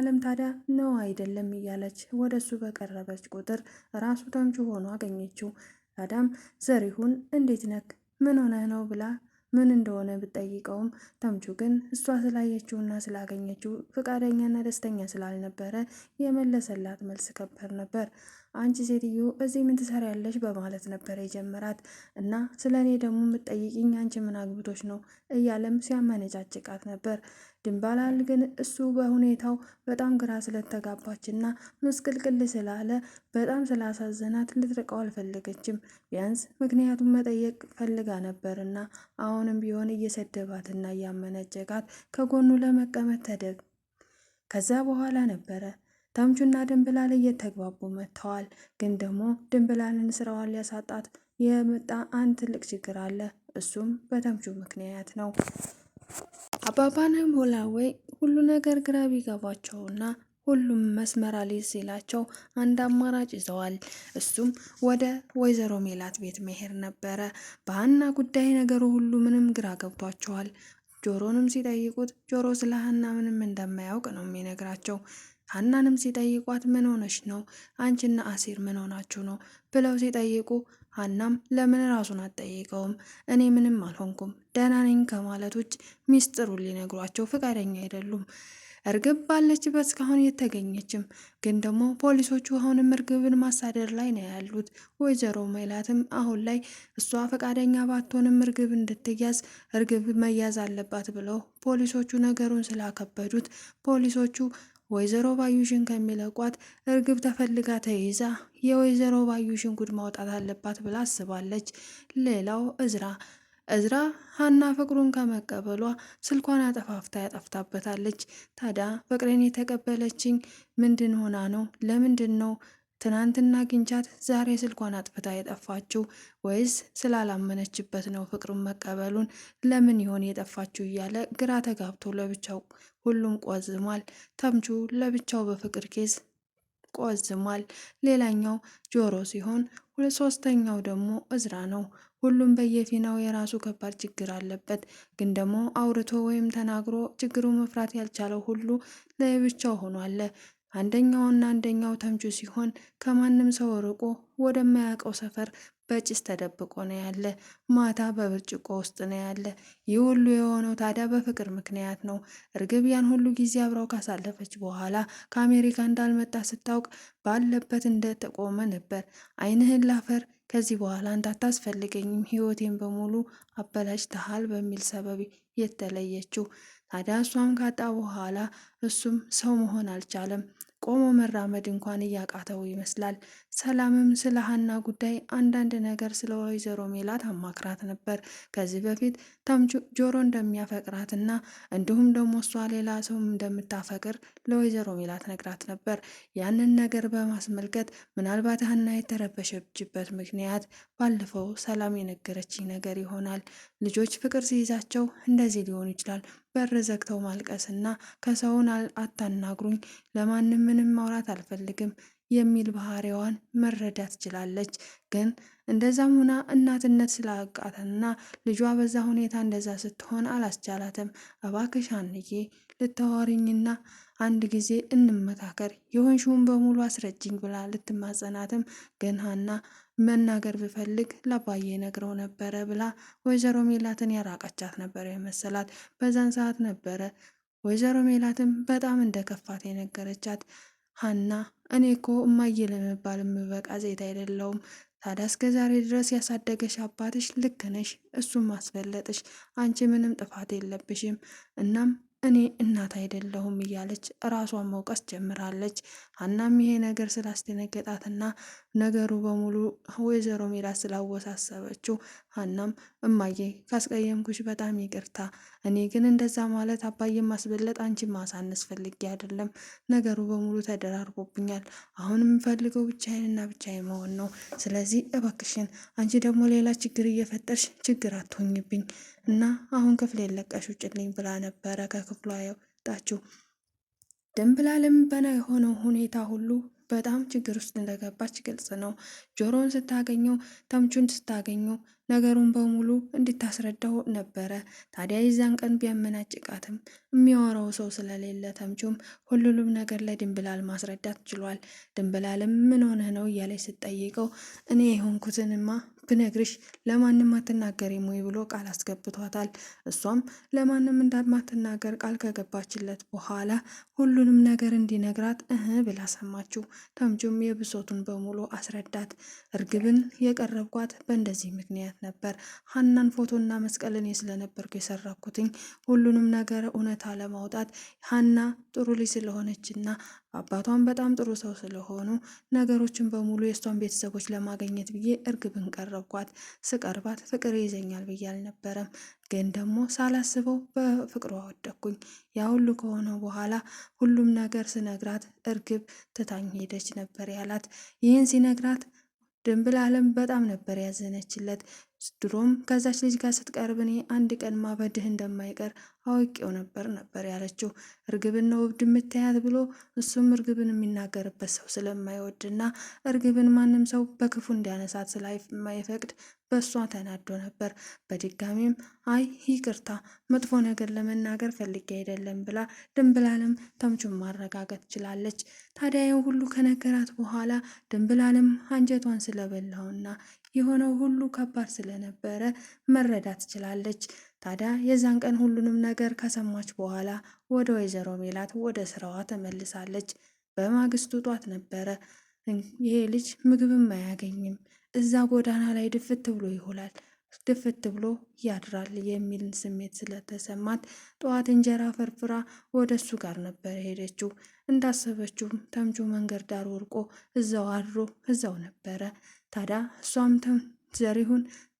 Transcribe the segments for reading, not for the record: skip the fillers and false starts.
አለም ታዲያ ነው አይደለም እያለች ወደሱ በቀረበች ቁጥር ራሱ ተምቹ ሆኖ አገኘችው። ታዲያም ዘሪሁን እንዴት ነክ ምን ሆነህ ነው ብላ ምን እንደሆነ ብትጠይቀውም ተምቹ ግን እሷ ስላየችውና ስላገኘችው ፈቃደኛና ደስተኛ ስላልነበረ የመለሰላት መልስ ከባድ ነበር። አንቺ ሴትዮ እዚህ ምን ትሰሪያለሽ በማለት ነበር የጀመራት እና ስለኔ ደግሞ የምትጠይቂኝ አንቺ ምን አግብቶች ነው እያለም ሲያመነጫጭቃት ነበር። ድንባላል ግን እሱ በሁኔታው በጣም ግራ ስለተጋባችና ምስቅልቅል ስላለ በጣም ስላሳዘናት ልትርቀው አልፈለገችም። ቢያንስ ምክንያቱም መጠየቅ ፈልጋ ነበርና አሁንም ቢሆን እየሰደባትና እያመነጨቃት ከጎኑ ለመቀመጥ ከዛ በኋላ ነበረ ተምቹና ድንብላል እየተግባቡ መጥተዋል። ግን ደግሞ ድንብላልን ስራዋን ሊያሳጣት የመጣ አንድ ትልቅ ችግር አለ። እሱም በተምቹ ምክንያት ነው። አባባንም ኖላዊ ሁሉ ነገር ግራ ቢገባቸውና ሁሉም መስመር አልይዝ ሲላቸው አንድ አማራጭ ይዘዋል። እሱም ወደ ወይዘሮ ሜላት ቤት መሄድ ነበረ። በሀና ጉዳይ ነገሩ ሁሉ ምንም ግራ ገብቷቸዋል። ጆሮንም ሲጠይቁት ጆሮ ስለ ሀና ምንም እንደማያውቅ ነው የሚነግራቸው። ሀናንም ሲጠይቋት ምን ሆነች ነው አንቺና አሲር ምን ሆናችሁ ነው ብለው ሲጠይቁ ሀናም ለምን ራሱን አትጠይቀውም እኔ ምንም አልሆንኩም ደህና ነኝ ከማለት ውጭ ሚስጥሩን ሊነግሯቸው ፈቃደኛ አይደሉም። እርግብ ባለችበት እስካሁን የተገኘችም ግን ደግሞ ፖሊሶቹ አሁንም እርግብን ማሳደድ ላይ ነው ያሉት። ወይዘሮ ሜላትም አሁን ላይ እሷ ፈቃደኛ ባትሆንም እርግብ እንድትያዝ እርግብ መያዝ አለባት ብለው ፖሊሶቹ ነገሩን ስላከበዱት ፖሊሶቹ ወይዘሮ ባዩሽን ከሚለቋት እርግብ ተፈልጋ ተይዛ የወይዘሮ ባዩሽን ጉድ ማውጣት አለባት ብላ አስባለች። ሌላው እዝራ ሀና ፍቅሩን ከመቀበሏ ስልኳን አጠፋፍታ ያጠፍታበታለች። ታዲያ ፍቅሬን የተቀበለችኝ ምንድን ሆና ነው? ለምንድን ነው ትናንትና ግንቻት ዛሬ ስልኳን አጥፍታ የጠፋችው? ወይስ ስላላመነችበት ነው ፍቅሩን መቀበሉን? ለምን ይሆን የጠፋችው እያለ ግራ ተጋብቶ ለብቻው ሁሉም ቆዝሟል። ተምቹ ለብቻው በፍቅር ኬዝ ቆዝሟል። ሌላኛው ጆሮ ሲሆን ሶስተኛው ደግሞ እዝራ ነው። ሁሉም በየፊናው የራሱ ከባድ ችግር አለበት። ግን ደግሞ አውርቶ ወይም ተናግሮ ችግሩ መፍራት ያልቻለው ሁሉ ለብቻው ሆኗል። አንደኛው ተምቹ ሲሆን ከማንም ሰው ርቆ ወደማያውቀው ሰፈር በጭስ ተደብቆ ነው ያለ። ማታ በብርጭቆ ውስጥ ነው ያለ። ይህ ሁሉ የሆነው ታዲያ በፍቅር ምክንያት ነው። እርግብ ያን ሁሉ ጊዜ አብረው ካሳለፈች በኋላ ከአሜሪካ እንዳልመጣ ስታውቅ ባለበት እንደተቆመ ነበር። ዓይንህን ላፈር ከዚህ በኋላ እንዳታስፈልገኝም ህይወቴን በሙሉ አበላሽተሃል በሚል ሰበብ የተለየችው። ታዲያ እሷም ካጣ በኋላ እሱም ሰው መሆን አልቻለም። ቆሞ መራመድ እንኳን እያቃተው ይመስላል። ሰላምም ስለ ሀና ጉዳይ አንዳንድ ነገር ስለ ወይዘሮ ሜላት አማክራት ነበር። ከዚህ በፊት ተምቹ ጆሮ እንደሚያፈቅራትና እንዲሁም ደግሞ እሷ ሌላ ሰው እንደምታፈቅር ለወይዘሮ ሜላት ነግራት ነበር። ያንን ነገር በማስመልከት ምናልባት ሀና የተረበሸችበት ምክንያት ባለፈው ሰላም የነገረችኝ ነገር ይሆናል። ልጆች ፍቅር ሲይዛቸው እንደዚህ ሊሆን ይችላል። በር ዘግተው ማልቀስና ከሰውን አታናግሩኝ፣ ለማንም ምንም ማውራት አልፈልግም የሚል ባህሪዋን መረዳት ትችላለች። ግን እንደዛም ሆና እናትነት ስላቃተና ልጇ በዛ ሁኔታ እንደዛ ስትሆን አላስቻላትም። እባክሽ ሀንዬ ልታወሪኝና አንድ ጊዜ እንመካከር፣ የሆንሽውን በሙሉ አስረጅኝ ብላ ልትማጸናትም ግን ሀና መናገር ብፈልግ ለአባዬ ነግረው ነበረ ብላ ወይዘሮ ሜላትን ያራቀቻት ነበር የመሰላት። በዛን ሰዓት ነበረ ወይዘሮ ሜላትም በጣም እንደከፋት የነገረቻት። ሀና እኔ እኮ እማዬ ለመባል የምበቃ ዜት አይደለውም። ታዲያ እስከ ዛሬ ድረስ ያሳደገሽ አባትሽ ልክ ነሽ፣ እሱም ማስበለጥሽ፣ አንቺ ምንም ጥፋት የለብሽም። እናም እኔ እናት አይደለሁም እያለች ራሷን መውቀስ ጀምራለች። ሀናም ይሄ ነገር ስላስደነገጣትና ነገሩ በሙሉ ወይዘሮ ሜላት ስላወሳሰበችው ሀናም እማዬ ካስቀየምኩሽ በጣም ይቅርታ፣ እኔ ግን እንደዛ ማለት አባዬን ማስበለጥ አንቺን ማሳነስ ፈልጌ አይደለም። ነገሩ በሙሉ ተደራርቦብኛል። አሁን የምፈልገው ብቻዬንና ብቻዬን መሆን ነው። ስለዚህ እባክሽን አንቺ ደግሞ ሌላ ችግር እየፈጠርሽ ችግር አትሆኝብኝ እና አሁን ክፍል የለቀሽ ውጭልኝ ብላ ነበረ ከክፍሏ ያወጣችው። ድንብላልም በሆነው ሁኔታ ሁሉ በጣም ችግር ውስጥ እንደገባች ግልጽ ነው። ጆሮን ስታገኘው ተምቹን ስታገኘው ነገሩን በሙሉ እንድታስረዳው ነበረ። ታዲያ የዛን ቀን ቢያመናጭቃትም የሚያወራው ሰው ስለሌለ ተምቹም ሁሉንም ነገር ለድንብላል ማስረዳት ችሏል። ድንብላልም ምን ሆነህ ነው እያለች ስትጠይቀው እኔ የሆንኩትንማ ብነግርሽ ለማንም አትናገሪም ወይ ብሎ ቃል አስገብቷታል። እሷም ለማንም እንዳማትናገር ቃል ከገባችለት በኋላ ሁሉንም ነገር እንዲነግራት ብላ ሰማችው። ተምቹም የብሶቱን በሙሉ አስረዳት። እርግብን የቀረብኳት በእንደዚህ ምክንያት ነበር። ሀናን ፎቶና መስቀልን ስለነበርኩ የሰረኩትኝ ሁሉንም ነገር እውነታ ለማውጣት ሀና ጥሩ ልጅ ስለሆነችና አባቷን በጣም ጥሩ ሰው ስለሆኑ ነገሮችን በሙሉ የእሷን ቤተሰቦች ለማግኘት ብዬ እርግብን ቀረብኳት። ስቀርባት ፍቅር ይዘኛል ብዬ አልነበረም፣ ግን ደግሞ ሳላስበው በፍቅሯ ወደኩኝ። ያ ሁሉ ከሆነ በኋላ ሁሉም ነገር ስነግራት እርግብ ትታኝ ሄደች ነበር ያላት። ይህን ሲነግራት ድንብላልም በጣም ነበር ያዘነችለት። ድሮም ከዛች ልጅ ጋር ስትቀርብ እኔ አንድ ቀን ማበድህ እንደማይቀር አውቄው ነበር ያለችው። እርግብን ነው እብድ የምታያት ብሎ እሱም እርግብን የሚናገርበት ሰው ስለማይወድና እርግብን ማንም ሰው በክፉ እንዲያነሳት ስለማይፈቅድ በእሷ ተናዶ ነበር። በድጋሚም አይ ይቅርታ መጥፎ ነገር ለመናገር ፈልጌ አይደለም ብላ ድንብላልም ተምቹን ማረጋገጥ ችላለች። ታዲያ ሁሉ ከነገራት በኋላ ድንብላልም አንጀቷን ስለበላውና የሆነው ሁሉ ከባድ ስለነበረ መረዳት ችላለች። ታዲያ የዛን ቀን ሁሉንም ነገር ከሰማች በኋላ ወደ ወይዘሮ ሜላት ወደ ስራዋ ተመልሳለች። በማግስቱ ጧት ነበረ ይሄ ልጅ ምግብም አያገኝም፣ እዛ ጎዳና ላይ ድፍት ብሎ ይውላል፣ ድፍት ብሎ ያድራል የሚል ስሜት ስለተሰማት ጠዋት እንጀራ ፈርፍራ ወደ እሱ ጋር ነበር ሄደችው። እንዳሰበችውም ተምቹ መንገድ ዳር ወርቆ እዛው አድሮ እዛው ነበረ። ታዲያ እሷም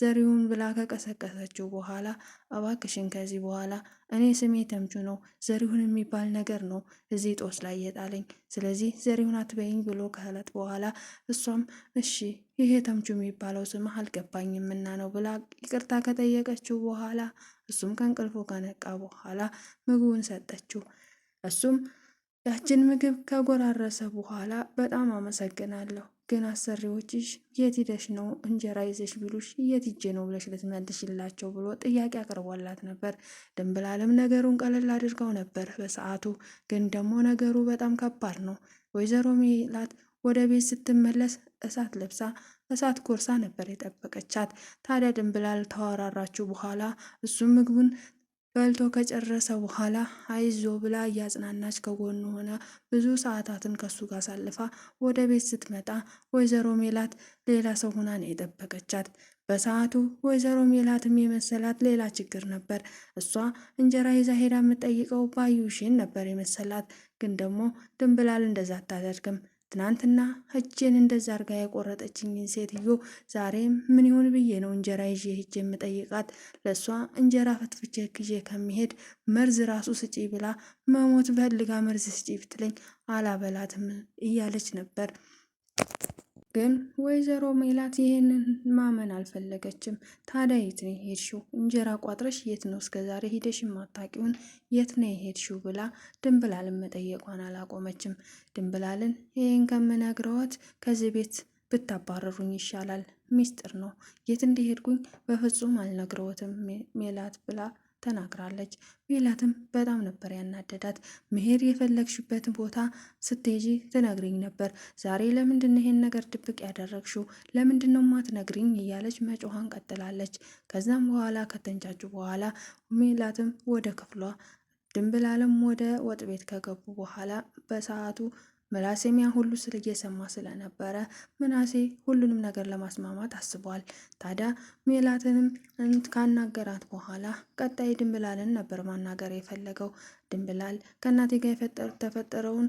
ዘሪሁን ብላ ከቀሰቀሰችው በኋላ እባክሽን ከዚህ በኋላ እኔ ስሜ ተምቹ ነው፣ ዘሪሁን የሚባል ነገር ነው እዚህ ጦስ ላይ የጣለኝ፣ ስለዚህ ዘሪሁን አትበይኝ ብሎ ካለት በኋላ እሷም እሺ ይሄ ተምቹ የሚባለው ስም አልገባኝምና ነው ብላ ይቅርታ ከጠየቀችው በኋላ እሱም ከእንቅልፉ ከነቃ በኋላ ምግቡን ሰጠችው። እሱም ያችን ምግብ ከጎራረሰ በኋላ በጣም አመሰግናለሁ፣ ግን አሰሪዎችሽ የት ሂደሽ ነው እንጀራ ይዘሽ ቢሉሽ የት ሂጄ ነው ብለሽ ልትመልሽላቸው ብሎ ጥያቄ አቅርቦላት ነበር። ድንብላልም ነገሩን ቀለል አድርገው ነበር በሰዓቱ፣ ግን ደግሞ ነገሩ በጣም ከባድ ነው። ወይዘሮ ሜላት ወደ ቤት ስትመለስ እሳት ለብሳ እሳት ኮርሳ ነበር የጠበቀቻት። ታዲያ ድንብላል ተወራራችሁ በኋላ እሱም ምግቡን በልቶ ከጨረሰ በኋላ አይዞ ብላ እያጽናናች ከጎኑ ሆና ብዙ ሰዓታትን ከሱ ጋር ሳልፋ ወደ ቤት ስትመጣ ወይዘሮ ሜላት ሌላ ሰው ሆና ነው የጠበቀቻት። በሰዓቱ ወይዘሮ ሜላትም የመሰላት ሌላ ችግር ነበር። እሷ እንጀራ ይዛ ሄዳ የምጠይቀው ባዩሽን ነበር የመሰላት፣ ግን ደግሞ ድንብላል እንደዛ አታደርግም። ትናንትና እጄን እንደዛ አርጋ የቆረጠችኝን ሴትዮ ዛሬ ምን ይሁን ብዬ ነው እንጀራ ይዤ ሄጄ የምጠይቃት? ለእሷ እንጀራ ፈትፍቼ ይዤ ከሚሄድ መርዝ ራሱ ስጪ ብላ መሞት ፈልጋ መርዝ ስጪ ብትለኝ አላበላትም እያለች ነበር። ግን ወይዘሮ ሜላት ይሄንን ማመን አልፈለገችም። ታዲያ የት ነው የሄድሽው? እንጀራ ቋጥረሽ የት ነው እስከዛሬ ሂደሽ ማታቂውን የት ነው የሄድሽው ብላ ድንብላልን መጠየቋን አላቆመችም። ድንብላልን ይህን ከምነግረዎት ከዚህ ቤት ብታባረሩኝ ይሻላል፣ ሚስጥር ነው፣ የት እንደሄድኩኝ በፍጹም አልነግረዎትም ሜላት ብላ ተናግራለች። ሜላትም በጣም ነበር ያናደዳት። መሄድ የፈለግሽበት ቦታ ስትሄጂ ትነግሪኝ ነበር፣ ዛሬ ለምንድን ይሄን ነገር ድብቅ ያደረግሽው? ለምንድን ነው ማትነግሪኝ? እያለች መጮሃን ቀጥላለች። ከዛም በኋላ ከተንጫጩ በኋላ ሜላትም ወደ ክፍሏ፣ ድንብላልም ወደ ወጥ ቤት ከገቡ በኋላ በሰዓቱ ምናሴም ያ ሁሉ እየሰማ ስለነበረ ምናሴ ሁሉንም ነገር ለማስማማት አስቧል። ታዲያ ሜላትንም ካናገራት በኋላ ቀጣይ ድንብላልን ነበር ማናገር የፈለገው። ድንብላል ከእናቴ ጋር ተፈጠረውን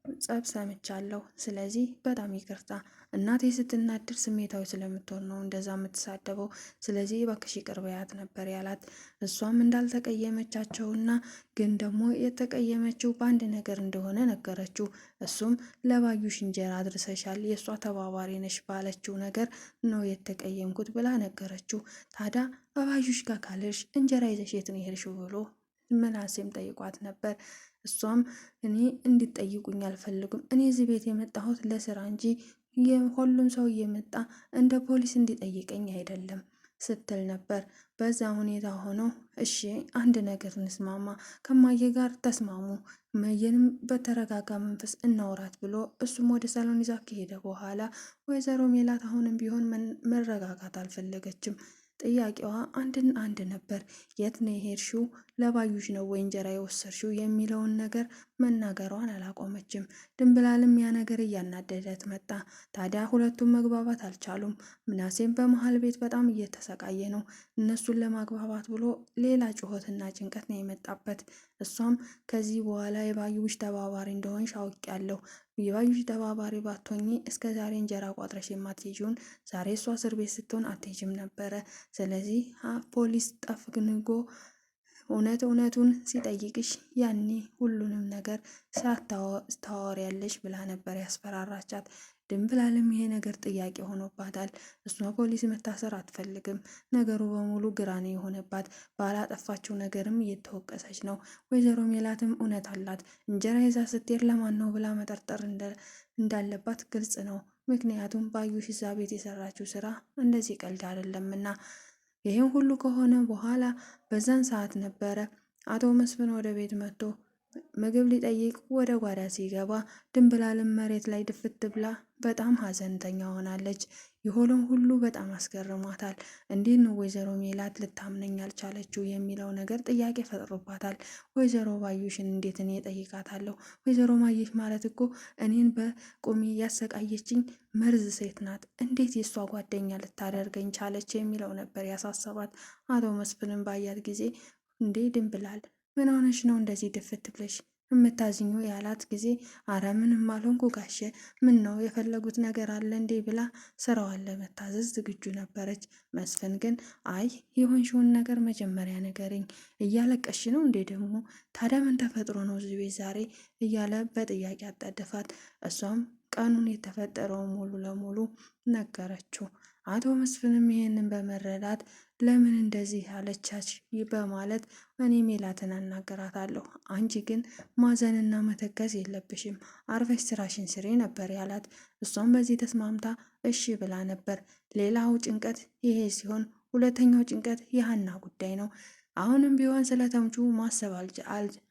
ጸብ ሰምቻለሁ፣ ስለዚህ በጣም ይቅርታ፣ እናቴ ስትናድር ስሜታዊ ስለምትሆን ነው እንደዛ የምትሳደበው፣ ስለዚህ እባክሽ ይቅር በያት ነበር ያላት። እሷም እንዳልተቀየመቻቸውና ግን ደግሞ የተቀየመችው በአንድ ነገር እንደሆነ ነገረችው። እሱም ለባዩሽ እንጀራ አድርሰሻል፣ የእሷ ተባባሪ ነሽ ባለችው ነገር ነው የተቀየምኩት ብላ ነገረችው። ታዲያ በባዩሽ ጋር ካለሽ እንጀራ ይዘሽ የት ነው የሄድሽው ብሎ ምናሴም ጠይቋት ነበር። እሷም እኔ እንዲጠይቁኝ አልፈልግም፣ እኔ እዚህ ቤት የመጣሁት ለስራ እንጂ ሁሉም ሰው እየመጣ እንደ ፖሊስ እንዲጠይቀኝ አይደለም። ስትል ነበር። በዛ ሁኔታ ሆነው እሺ አንድ ነገር እንስማማ፣ ከማየ ጋር ተስማሙ፣ እማየንም በተረጋጋ መንፈስ እናውራት ብሎ እሱም ወደ ሳሎን ይዛ ከሄደ በኋላ ወይዘሮ ሜላት አሁንም ቢሆን መረጋጋት አልፈለገችም። ጥያቄዋ አንድ ነበር። የት ነው የሄድሽው? ለባዩሽ ነው ወይ እንጀራ የወሰድሽው? የሚለውን ነገር መናገሯን አላቆመችም። ድንብላልም ያ ነገር እያናደዳት መጣ። ታዲያ ሁለቱም መግባባት አልቻሉም። ምናሴም በመሀል ቤት በጣም እየተሰቃየ ነው። እነሱን ለማግባባት ብሎ ሌላ ጩኸትና ጭንቀት ነው የመጣበት። እሷም ከዚህ በኋላ የባዩሽ ተባባሪ እንደሆንሽ አውቄያለሁ። የባዩሽ ተባባሪ ባትሆኚ እስከ ዛሬ እንጀራ ቋጥረሽ የማትሄጂውን ዛሬ እሷ እስር ቤት ስትሆን አትሄጂም ነበረ። ስለዚህ ፖሊስ ጠፍንጎ እውነቱን ሲጠይቅሽ ያኔ ሁሉንም ነገር ታወሪያለሽ ብላ ነበር ያስፈራራቻት። ድንብላልም ይሄ ነገር ጥያቄ ሆኖባታል። እሷ ፖሊስ መታሰር አትፈልግም። ነገሩ በሙሉ ግራ ነው የሆነባት። ባላጠፋችው ነገርም እየተወቀሰች ነው። ወይዘሮ ሜላትም እውነት አላት። እንጀራ ይዛ ስትሄድ ለማን ነው ብላ መጠርጠር እንዳለባት ግልጽ ነው። ምክንያቱም ባዩሽ እዛ ቤት የሰራችው ስራ እንደዚህ ቀልድ አይደለምና። ይህም ሁሉ ከሆነ በኋላ በዛን ሰዓት ነበረ አቶ መስፍን ወደ ቤት መጥቶ ምግብ ሊጠይቅ ወደ ጓዳ ሲገባ ድንብላልም መሬት ላይ ድፍት ብላ በጣም ሀዘንተኛ ሆናለች። የሆነው ሁሉ በጣም አስገርሟታል። እንዴት ነው ወይዘሮ ሜላት ልታምነኝ አልቻለችው የሚለው ነገር ጥያቄ ፈጥሮባታል። ወይዘሮ ባዩሽን እንዴት እኔ ጠይቃታለሁ? ወይዘሮ ማየሽ ማለት እኮ እኔን በቁሜ ያሰቃየችኝ መርዝ ሴት ናት። እንዴት የእሷ ጓደኛ ልታደርገኝ ቻለች የሚለው ነበር ያሳሰባት። አቶ መስፍንን ባያት ጊዜ እንዴ ድንብላል ምን ሆነሽ ነው እንደዚህ ድፍት ብለሽ የምታዝኙ ያላት ጊዜ አረ ምንም አልሆንኩ ጋሼ፣ ምን ነው የፈለጉት ነገር አለ እንዴ ብላ ስራዋን ለመታዘዝ ዝግጁ ነበረች። መስፍን ግን አይ የሆንሽውን ነገር መጀመሪያ ነገርኝ፣ እያለቀሽ ነው እንዴ ደግሞ? ታዲያ ምን ተፈጥሮ ነው እዚህ ቤት ዛሬ? እያለ በጥያቄ አጣደፋት። እሷም ቀኑን የተፈጠረውን ሙሉ ለሙሉ ነገረችው። አቶ መስፍንም ይሄንን በመረዳት ለምን እንደዚህ አለቻች በማለት እኔ ሜላትን አናገራታለሁ፣ አንቺ ግን ማዘንና መተከዝ የለብሽም፣ አርፈሽ ስራሽን ስሬ ነበር ያላት። እሷም በዚህ ተስማምታ እሺ ብላ ነበር። ሌላው ጭንቀት ይሄ ሲሆን፣ ሁለተኛው ጭንቀት የሀና ጉዳይ ነው። አሁንም ቢሆን ስለ ተምቹ ማሰብ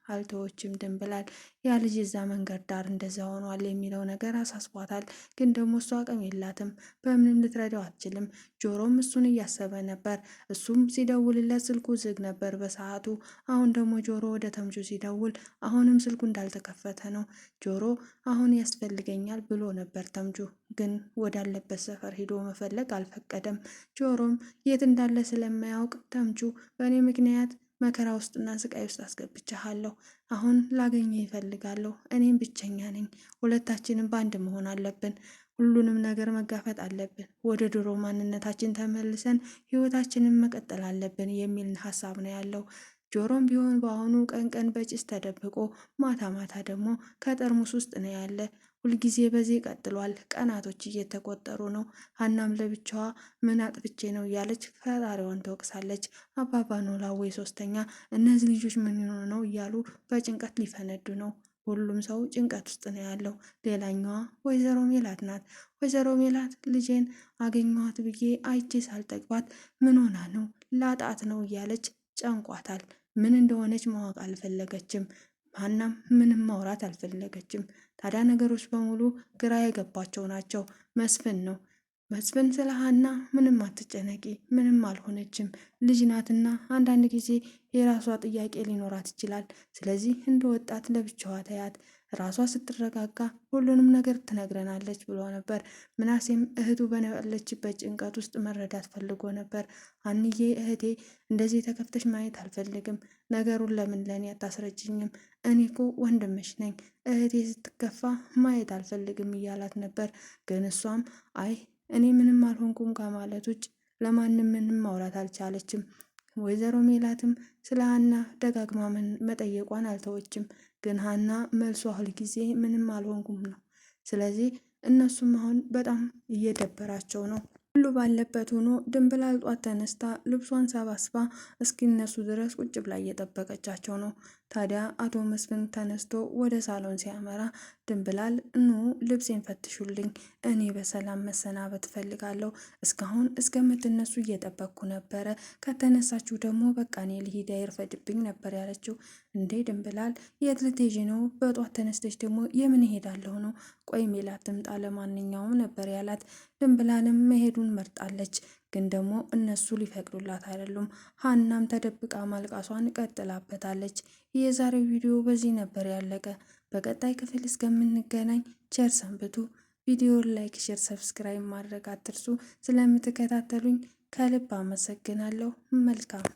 አልተወችም ድንብላል። ያ ልጅ እዛ መንገድ ዳር እንደዛ ሆኗል የሚለው ነገር አሳስቧታል። ግን ደግሞ እሷ አቅም የላትም፣ በምንም ልትረዳው አትችልም። ጆሮም እሱን እያሰበ ነበር። እሱም ሲደውልለት ስልኩ ዝግ ነበር በሰዓቱ። አሁን ደግሞ ጆሮ ወደ ተምቹ ሲደውል አሁንም ስልኩ እንዳልተከፈተ ነው። ጆሮ አሁን ያስፈልገኛል ብሎ ነበር ተምቹ፣ ግን ወዳለበት ሰፈር ሂዶ መፈለግ አልፈቀደም። ጆሮም የት እንዳለ ስለማያውቅ ተምቹ በእኔ ምክንያት መከራ ውስጥና ስቃይ ውስጥ አስገብቻለሁ። አሁን ላገኘ ይፈልጋለሁ። እኔም ብቸኛ ነኝ። ሁለታችንም በአንድ መሆን አለብን። ሁሉንም ነገር መጋፈጥ አለብን። ወደ ድሮ ማንነታችን ተመልሰን ህይወታችንን መቀጠል አለብን የሚል ሀሳብ ነው ያለው። ጆሮም ቢሆን በአሁኑ ቀን በጭስ ተደብቆ ማታ ማታ ደግሞ ከጠርሙስ ውስጥ ነው ያለ። ሁልጊዜ በዚህ ቀጥሏል። ቀናቶች እየተቆጠሩ ነው። ሀናም ለብቻዋ ምን አጥፍቼ ነው እያለች ፈጣሪዋን ትወቅሳለች። አባባ ኖላዊ ሶስተኛ እነዚህ ልጆች ምን ነው እያሉ በጭንቀት ሊፈነዱ ነው። ሁሉም ሰው ጭንቀት ውስጥ ነው ያለው። ሌላኛዋ ወይዘሮ ሜላት ናት። ወይዘሮ ሜላት ልጄን አገኘኋት ብዬ አይቼ ሳልጠግባት ምን ሆና ነው ላጣት ነው እያለች ጨንቋታል። ምን እንደሆነች ማወቅ አልፈለገችም። ሀናም ምንም ማውራት አልፈለገችም። ታዲያ ነገሮች በሙሉ ግራ የገባቸው ናቸው። መስፍን ነው። መስፍን ስለ ሀና ምንም አትጨነቂ፣ ምንም አልሆነችም፣ ልጅ ናትና አንዳንድ ጊዜ የራሷ ጥያቄ ሊኖራት ይችላል። ስለዚህ እንደ ወጣት ለብቻዋ ተያት፣ ራሷ ስትረጋጋ ሁሉንም ነገር ትነግረናለች ብሎ ነበር። ምናሴም እህቱ በነበረችበት ጭንቀት ውስጥ መረዳት ፈልጎ ነበር። ሀንዬ እህቴ እንደዚህ ተከፍተሽ ማየት አልፈልግም። ነገሩን ለምን ለእኔ አታስረጅኝም? እኔ እኮ ወንድምሽ ነኝ። እህቴ ስትከፋ ማየት አልፈልግም እያላት ነበር። ግን እሷም አይ እኔ ምንም አልሆንኩም ከማለት ውጭ ለማንም ምንም ማውራት አልቻለችም። ወይዘሮ ሜላትም ስለ ሀና ደጋግማ መጠየቋን አልተወችም። ግን ሀና መልሷ ሁልጊዜ ምንም አልሆንኩም ነው። ስለዚህ እነሱም አሁን በጣም እየደበራቸው ነው። ሁሉ ባለበት ሆኖ ድንብላል ጧት ተነስታ ልብሷን ሰባስባ እስኪነሱ ድረስ ቁጭ ብላ እየጠበቀቻቸው ነው። ታዲያ አቶ መስፍን ተነስቶ ወደ ሳሎን ሲያመራ ድንብላል ኑ ልብሴን ፈትሹልኝ፣ እኔ በሰላም መሰናበት እፈልጋለሁ። እስካሁን እስከምትነሱ እየጠበቅኩ ነበረ። ከተነሳችሁ ደግሞ በቃ እኔ ልሂድ አይርፈድብኝ ነበር ያለችው። እንዴ ድንብላል የት ልትሄጂ ነው? በጧት ተነስተች ደግሞ የምን እሄዳለሁ ነው? ቆይ ሜላት ትምጣ ለማንኛውም ነበር ያላት። ድንብላልም መሄዱን መርጣለች። ግን ደግሞ እነሱ ሊፈቅዱላት አይደሉም። ሀናም ተደብቃ ማልቃሷን ቀጥላበታለች። የዛሬው ቪዲዮ በዚህ ነበር ያለቀ። በቀጣይ ክፍል እስከምንገናኝ ቸር ሰንብቱ። ቪዲዮን ላይክ፣ ሼር፣ ሰብስክራይብ ማድረግ አትርሱ። ስለምትከታተሉኝ ከልብ አመሰግናለሁ። መልካም